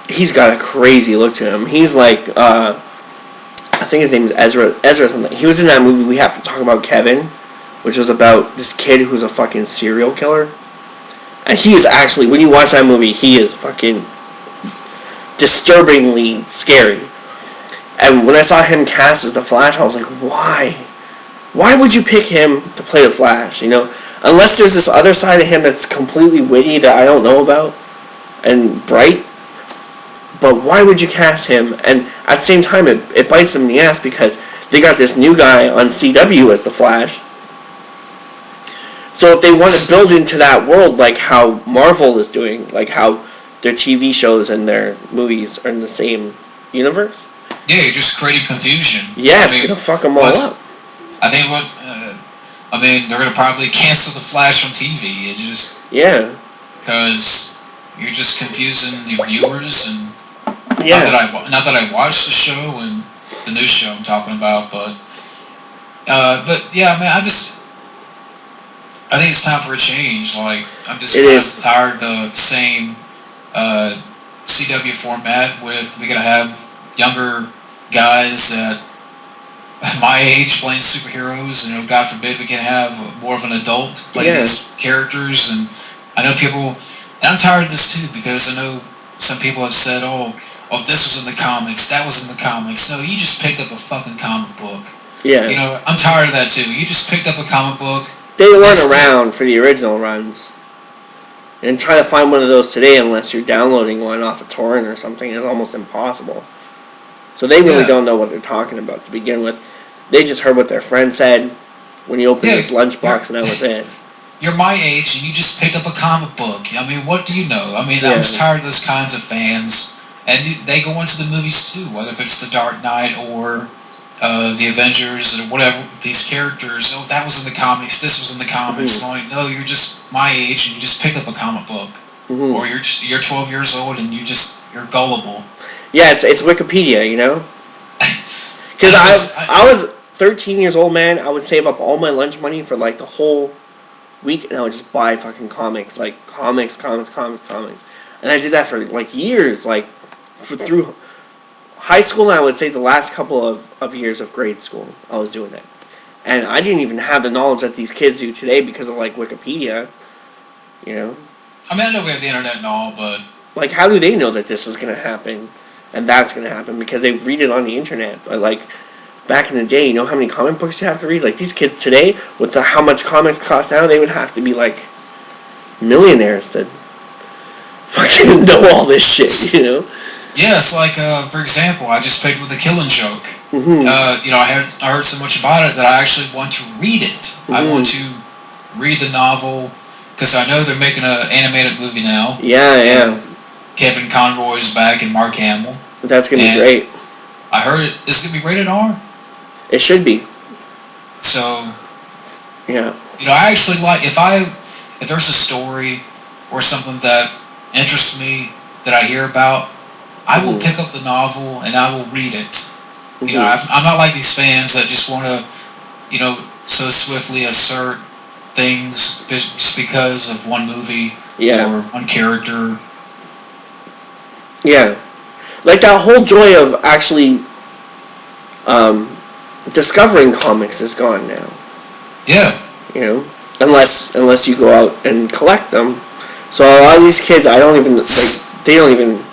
He's got a crazy look to him. He's like, I think his name is Ezra something. He was in that movie We Have to Talk About Kevin, which was about this kid who's a fucking serial killer. And he is actually, when you watch that movie, he is fucking disturbingly scary. And when I saw him cast as the Flash, I was like, why? Why would you pick him to play the Flash, you know? Unless there's this other side of him that's completely witty that I don't know about and bright. But why would you cast him? And at the same time, it bites them in the ass because they got this new guy on CW as the Flash. So if they want to build into that world like how Marvel is doing, like how their TV shows and their movies are in the same universe. Yeah, you're just creating confusion. Yeah, it's going to fuck them all up. I think they're going to probably cancel the Flash on TV. It just... Yeah. Because you're just confusing the viewers and... Yeah. Not that I watched the show and the new show I'm talking about, but yeah, man, I think it's time for a change. Like, I'm just kind of tired of the same CW format with we gotta have younger guys at my age playing superheroes, and God forbid we can have more of an adult play these characters. And I know people, and I'm tired of this too, because I know some people have said, oh, this was in the comics, that was in the comics. No, you just picked up a fucking comic book. Yeah. You know, I'm tired of that too. You just picked up a comic book. They weren't around for the original runs. And try to find one of those today unless you're downloading one off a torrent or something is almost impossible. So they really don't know what they're talking about to begin with. They just heard what their friend said when he opened his lunchbox, and that was it. You're my age and you just picked up a comic book. I mean, what do you know? I mean, I was tired of those kinds of fans. And they go into the movies too, whether if it's The Dark Knight or the Avengers or whatever, these characters, oh, that was in the comics, this was in the comics. Mm-hmm. Like, no, you're just my age and you just picked up a comic book. Mm-hmm. Or you're 12 years old and you're gullible. Yeah, it's Wikipedia, you know? Because I was 13 years old, man. I would save up all my lunch money for like the whole week, and I would just buy fucking comics. Like, comics. And I did that for like years, like through high school, and I would say the last couple of years of grade school, I was doing that. And I didn't even have the knowledge that these kids do today because of, like, Wikipedia, you know? I mean, I know we have the internet and all, but... Like, how do they know that this is going to happen and that's going to happen? Because they read it on the internet. But, like, back in the day, you know how many comic books you have to read? Like, these kids today, with how much comics cost now, they would have to be, like, millionaires to fucking know all this shit, you know? Yeah, it's like, for example, I just picked with The Killing Joke. Mm-hmm. You know, I heard so much about it that I actually want to read it. Mm-hmm. I want to read the novel, because I know they're making an animated movie now. Yeah. Kevin Conroy's back and Mark Hamill. That's going to be great. I heard it's going to be rated R. It should be. So, yeah. You know, I actually like, if there's a story or something that interests me that I hear about, I will pick up the novel and I will read it. Mm-hmm. You know, I'm not like these fans that just want to, you know, so swiftly assert things just because of one movie or one character. Yeah. Like that whole joy of actually discovering comics is gone now. Yeah. You know, unless you go out and collect them. So a lot of these kids, they don't even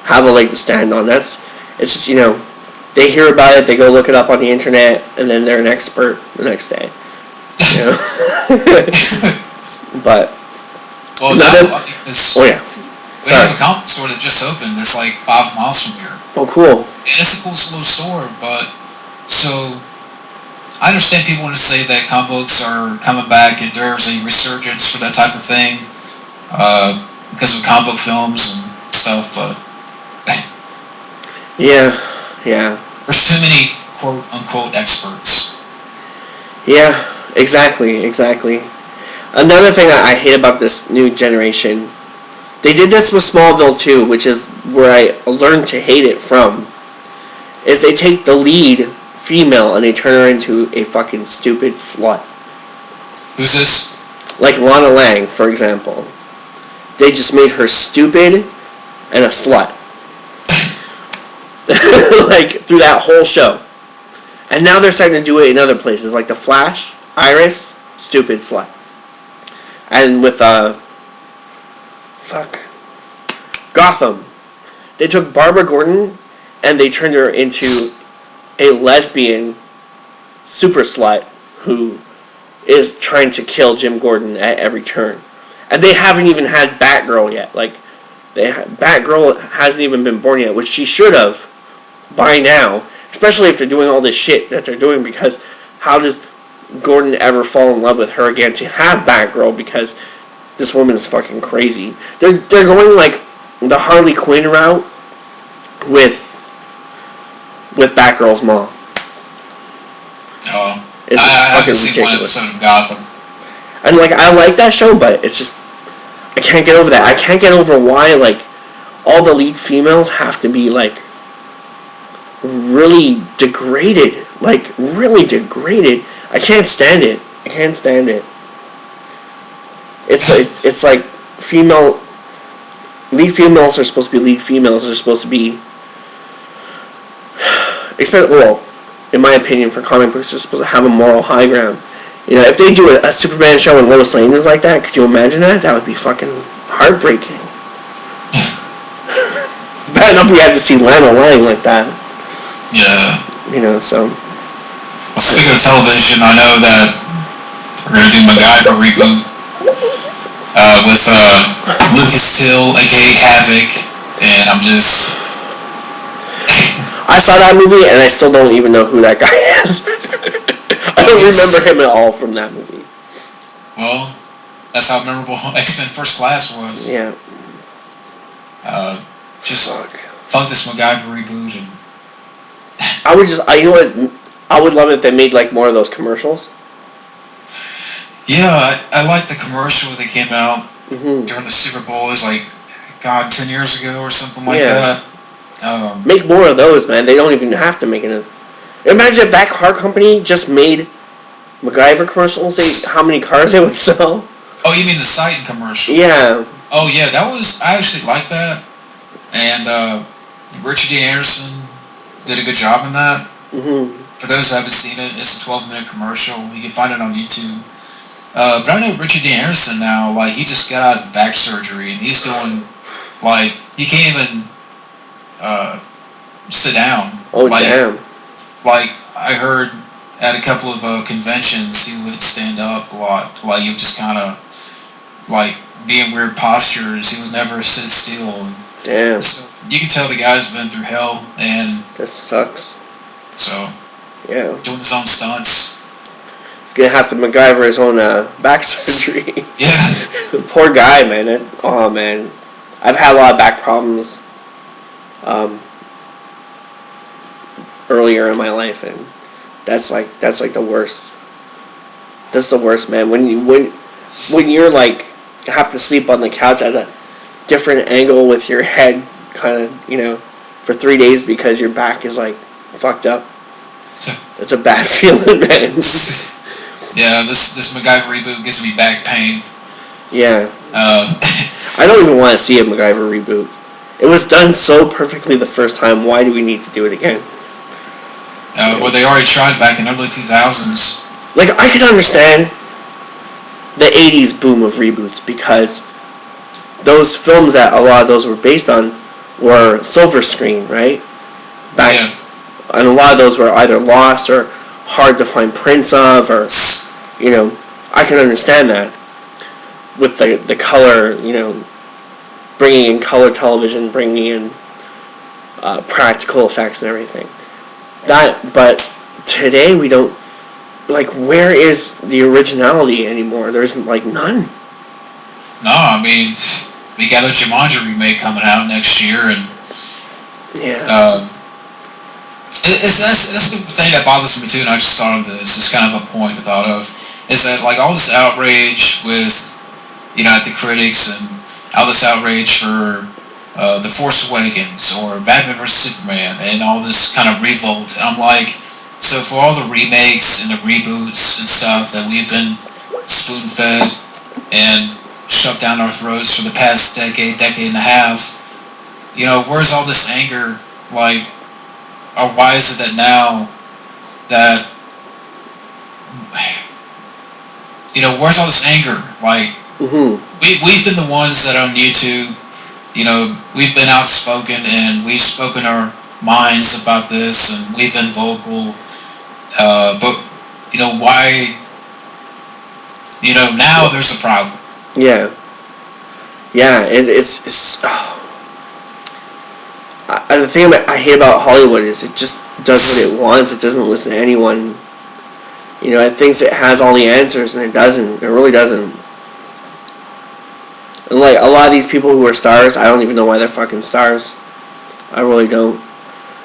have a leg to stand on. It's just, you know, they hear about it, they go look it up on the internet, and then they're an expert the next day. You know? But we have a comic store that just opened. It's like 5 miles from here. Oh, cool. And it's a cool little store, but so I understand people want to say that comic books are coming back and there's a resurgence for that type of thing because of comic book films and stuff, but yeah. There's too many quote-unquote experts. Yeah, exactly. Another thing I hate about this new generation, they did this with Smallville too, which is where I learned to hate it from, is they take the lead female and they turn her into a fucking stupid slut. Who's this? Like Lana Lang, for example. they just made her stupid and a slut. Like, through that whole show. And now they're starting to do it in other places, like The Flash, Iris, stupid slut. And with, Gotham. They took Barbara Gordon and they turned her into a lesbian super slut who is trying to kill Jim Gordon at every turn. And they haven't even had Batgirl yet. Like, Batgirl hasn't even been born yet, which she should have by now. Especially if they're doing all this shit that they're doing, because how does Gordon ever fall in love with her again to have Batgirl? Because this woman is fucking crazy. They're going like the Harley Quinn route with Batgirl's mom. Oh, it's I fucking seen one ridiculous. episode of Gotham. And like, I like that show, but it's just, I can't get over that. I can't get over why like all the lead females have to be like really degraded. Like, really degraded. I can't stand it. I can't stand it. It's like lead females are supposed to be lead females. They're supposed to be, well, in my opinion, for comic books, they're supposed to have a moral high ground. You know, if they do a Superman show and Lois Lane is like that, could you imagine that? That would be fucking heartbreaking. Bad enough we had to see Lana Lang like that. Yeah. You know, so. Well, speaking of television, I know that we're going to do MacGyver reboot with Lucas Till, aka Havoc, and I'm just... I saw that movie and I still don't even know who that guy is. I don't remember him at all from that movie. Well, that's how memorable X-Men First Class was. Yeah. Fuck this MacGyver reboot. And you know what? I would love it if they made like more of those commercials. Yeah, I like the commercial that came out during the Super Bowl. It was like, 10 years ago or something like that. Make more of those, man. They don't even have to make it. Imagine if that car company just made MacGyver commercials. How many cars they would sell? Oh, you mean the Sighton commercial? Yeah. Oh, yeah, I actually like that. And Richard Dean Anderson did a good job in that. For those who haven't seen it, it's a 12-minute commercial. You can find it on YouTube. But I know Richard Dean Anderson now, like, he just got out of back surgery, and he's doing, like, he can't even sit down. Oh, like, damn. Like, I heard at a couple of conventions, he would stand up a lot. Like, he would just kind of, like, be in weird postures. He would never sit still. Damn. So you can tell the guy's been through hell, and... That sucks. So... Yeah. Doing his own stunts. He's gonna have to MacGyver his own back surgery. Yeah. Poor guy, man. Oh, man. I've had a lot of back problems earlier in my life, and that's like the worst. That's the worst, man. When you're like have to sleep on the couch at a different angle with your head kind of, you know, for 3 days because your back is like fucked up. It's a bad feeling, man. Yeah, this MacGyver reboot gives me back pain. Yeah. I don't even want to see a MacGyver reboot. It was done so perfectly the first time. Why do we need to do it again? Well, they already tried back in the early 2000s. Like, I could understand the 80s boom of reboots because those films that a lot of those were based on were silver screen, right? Yeah. And a lot of those were either lost or hard to find prints of, or, you know, I can understand that. With the color, you know, bringing in color television, bringing in practical effects and everything. But today we don't, like, where is the originality anymore? There isn't, like, none. No, I mean, we got a Jumanji remake coming out next year, and yeah. That's the thing that bothers me too, and I just thought of this. It's kind of a point I thought of, is that like all this outrage with, you know, the critics, and all this outrage for The Force Awakens or Batman vs Superman, and all this kind of revolt. And I'm like, so for all the remakes and the reboots and stuff that we've been spoon-fed, and shoved down our throats for the past decade and a half. You know, where's all this anger? Like, or why is it that now that, you know, where's all this anger? Like, we've been the ones that on YouTube, you know, we've been outspoken and we've spoken our minds about this and we've been vocal. But, you know, why, you know, now there's a problem. Yeah. Yeah, it's the thing I hate about Hollywood is it just does what it wants. It doesn't listen to anyone. You know, it thinks it has all the answers, and it doesn't. It really doesn't. And, like, a lot of these people who are stars, I don't even know why they're fucking stars. I really don't.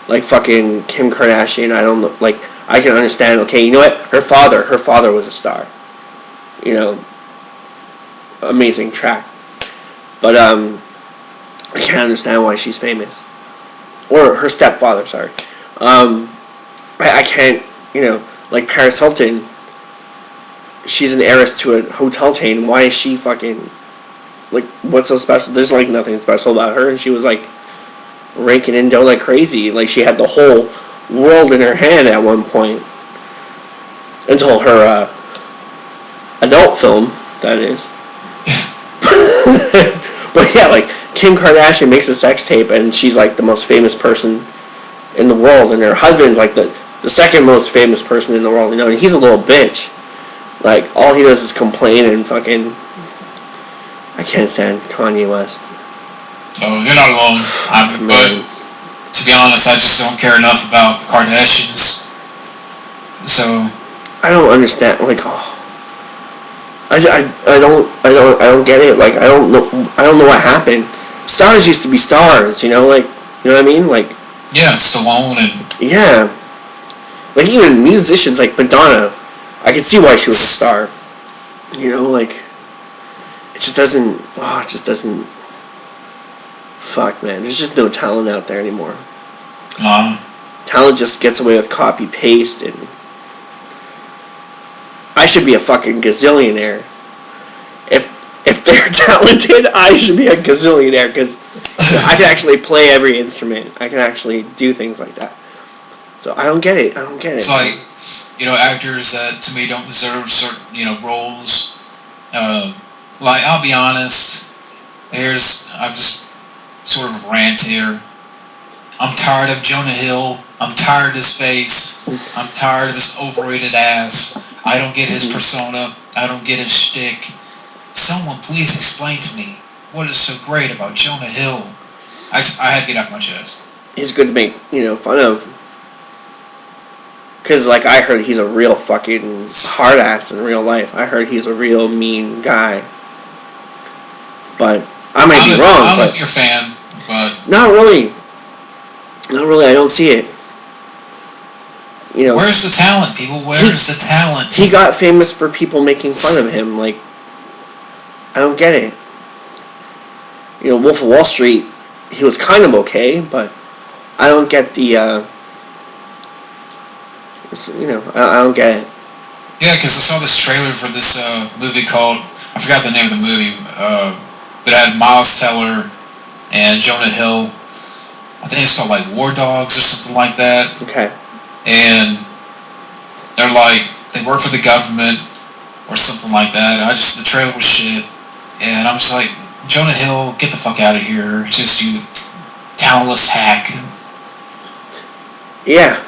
Like, fucking Kim Kardashian, I don't know. Like, I can understand, okay, you know what? Her father was a star. You know, amazing track. But, I can't understand why she's famous. Or her stepfather, sorry. I can't, you know, like Paris Hilton, she's an heiress to a hotel chain. Why is she fucking, like, what's so special? There's, like, nothing special about her, and she was, like, raking in dough like crazy. Like, she had the whole world in her hand at one point. Until her, adult film, that is. But yeah, like, Kim Kardashian makes a sex tape, and she's, like, the most famous person in the world, and her husband's, like, the second most famous person in the world, you know, and he's a little bitch. Like, all he does is complain and fucking... I can't stand Kanye West. Oh, you're not alone. But, to be honest, I just don't care enough about the Kardashians. So... I don't understand, like, oh... I don't get it. Like, I don't know what happened. Stars used to be stars, you know, like, you know what I mean? Like, yeah, Stallone and... Yeah. Like, even musicians like Madonna, I could see why she was a star. You know, like, it just doesn't, fuck, man. There's just no talent out there anymore. Talent just gets away with copy-paste, and I should be a fucking gazillionaire. If they're talented, I should be a gazillionaire, because I can actually play every instrument. I can actually do things like that. So I don't get it. It's like, you know, actors that to me don't deserve certain, you know, roles. Like, I'll be honest, I'm just sort of rant here. I'm tired of Jonah Hill. I'm tired of his face. I'm tired of his overrated ass. I don't get his persona. I don't get his shtick. Someone please explain to me what is so great about Jonah Hill. I had to get off my chest. He's good to make, you know, fun of. Because, like, I heard he's a real fucking hard ass in real life. I heard he's a real mean guy. But I might be wrong. I'm with your fan, but... Not really. I don't see it. You know, where's the talent, people? Where's the talent? He got famous for people making fun of him. Like, I don't get it. You know, Wolf of Wall Street, he was kind of okay, but I don't get the, you know, I don't get it. Yeah, because I saw this trailer for this movie called, I forgot the name of the movie, but it had Miles Teller and Jonah Hill. I think it's called, like, War Dogs or something like that. Okay. And they're like, they work for the government or something like that. The trailer was shit. And I'm just like, Jonah Hill, get the fuck out of here. Just you talentless hack. Yeah.